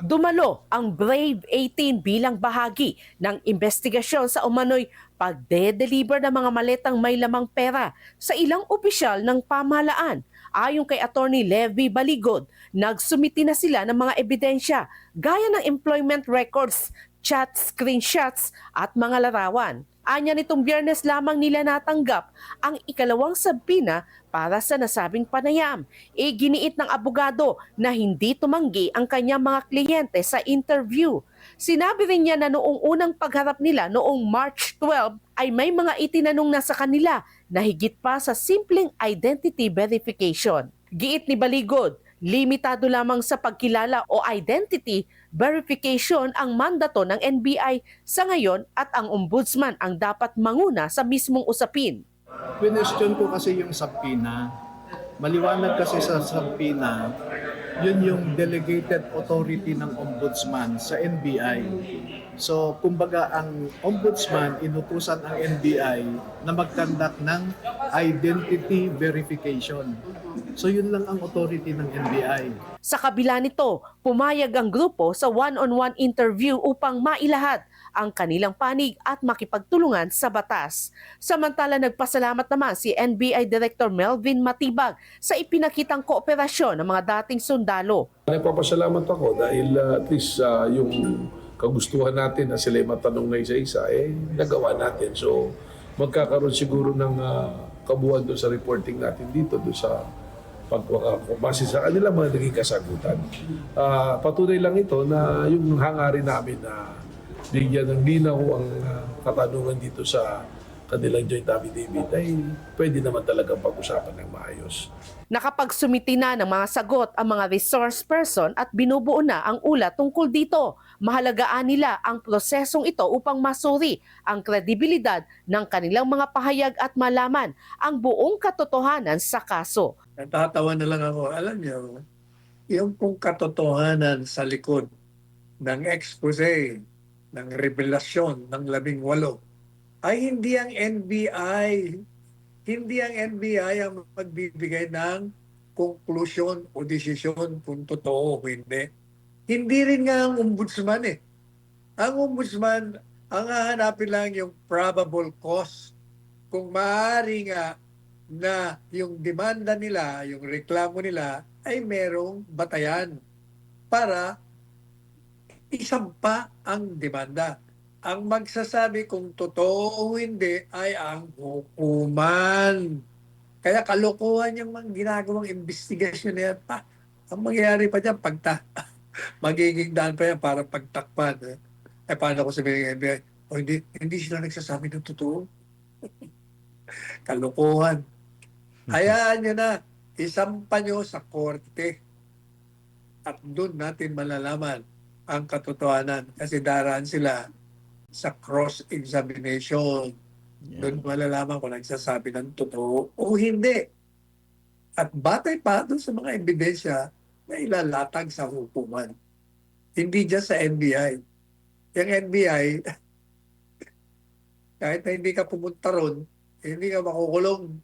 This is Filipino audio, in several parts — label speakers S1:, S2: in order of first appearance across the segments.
S1: Dumalo ang Brave 18 bilang bahagi ng investigasyon sa umano'y pagde-deliver ng mga maletang may lamang pera sa ilang opisyal ng pamahalaan. Ayon kay Attorney Levy Baligod, nagsumiti na sila ng mga ebidensya gaya ng employment records, chat screenshots at mga larawan. Anya nitong Biyernes lamang nila natanggap ang ikalawang sabina para sa nasabing panayam. Giniit ng abogado na hindi tumanggi ang kanyang mga kliyente sa interview. Sinabi rin niya na noong unang pagharap nila noong March 12 ay may mga itinanong na sa kanila na higit pa sa simpleng identity verification. Giit ni Baligod, limitado lamang sa pagkilala o identity verification ang mandato ng NBI sa ngayon at ang ombudsman ang dapat manguna sa mismong usapin.
S2: Question ko kasi yung subpoena. Maliwanag kasi sa subpoena, yun yung delegated authority ng ombudsman sa NBI. So, kumbaga ang ombudsman, inutusan ang NBI na mag-conduct ng identity verification. So, yun lang ang authority ng NBI.
S1: Sa kabila nito, pumayag ang grupo sa one-on-one interview upang mailahad ang kanilang panig at makipagtulungan sa batas. Samantala, nagpasalamat naman si NBI Director Melvin Matibag sa ipinakitang kooperasyon ng mga dating sundalo.
S3: Nagpapasalamat ako dahil at least yung kagustuhan natin na sila matanong na isa-isa, nagawa natin. So, magkakaroon siguro ng kabuuan doon sa reporting natin dito, doon sa base sa kanila mga naging kasagutan. Patunay lang ito na yung hangarin namin na bigyan ng linaw ang katanungan dito sa kanilang joint affidavit ay pwede naman talagang pag-usapan ng maayos.
S1: Nakapagsumiti na ng mga sagot ang mga resource person at binubuo na ang ulat tungkol dito. Mahalagaan nila ang prosesong ito upang masuri ang kredibilidad ng kanilang mga pahayag at malaman ang buong katotohanan sa kaso.
S4: Natatawa na lang ako. Alam niyo, yung pong katotohanan sa likod ng expose, ng revelasyon ng 18, ay hindi ang NBI. Hindi ang NBI ang magbibigay ng conclusion o desisyon kung totoo o hindi. Hindi rin nga ang ombudsman eh. Ang ombudsman, ang hahanapin lang yung probable cause. Kung maaari nga na yung demanda nila, yung reklamo nila, ay merong batayan para isampa ang demanda. Ang magsasabi kung totoo o hindi ay ang hukuman. Kaya kalokohan yung mga ginagawang investigasyon na yan pa. Ang mangyayari pa dyan, magiging daan pa yan para pagtakpan. Paano ko sabihin ng FBI? O hindi sila nagsasabi ng totoo. Kalokohan. Hayaan nyo na, isampa nyo sa korte. At doon natin malalaman ang katotohanan. Kasi daraan sila sa cross-examination. Doon malalaman kung nagsasabi ng totoo o hindi. At batay pa doon sa mga ebidensya na ilalatag sa hukuman. Hindi dyan sa NBI. Yung NBI, kahit na hindi ka pumunta ron, hindi ka makukulong.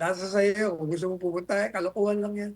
S4: Nasa sa iyo, kung gusto mo pumunta, kalokohan lang yan.